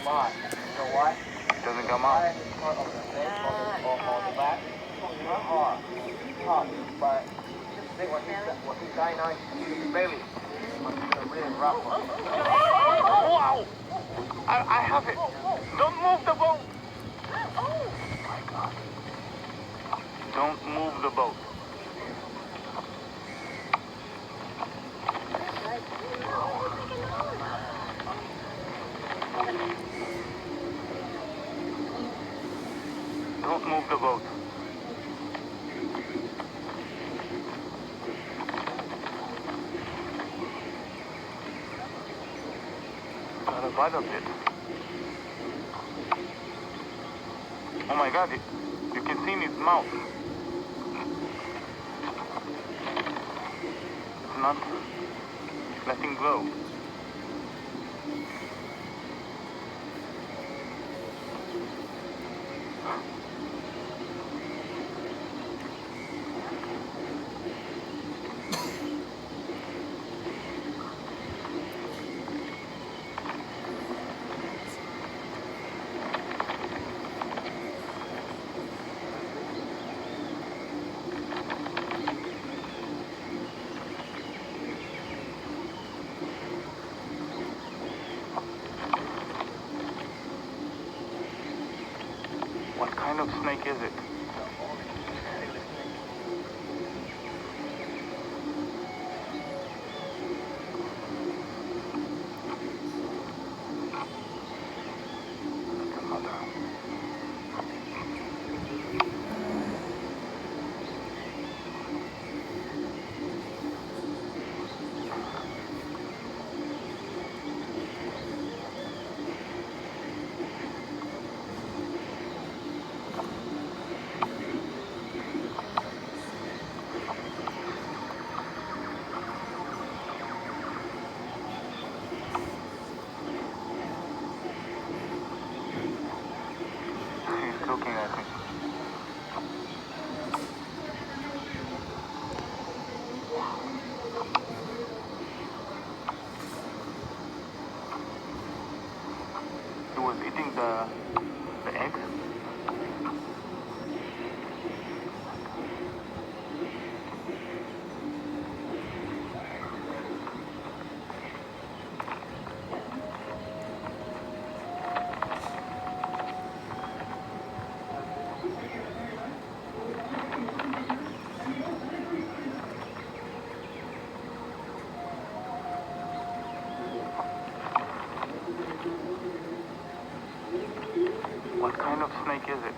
Why? You know why? It doesn't come out. Part of the neck or the back. It's not hard. It's hard. But just think what he's dying now, his belly. It's really rough one. Wow! I have it. Don't move the boat. Oh My God. Don't move the boat. Don't move the boat. Got a bite of it. Oh my God, you can see in his mouth. It's not letting go. What kind of snake is it? He's looking at me. He was eating the eggs. What kind of snake is it?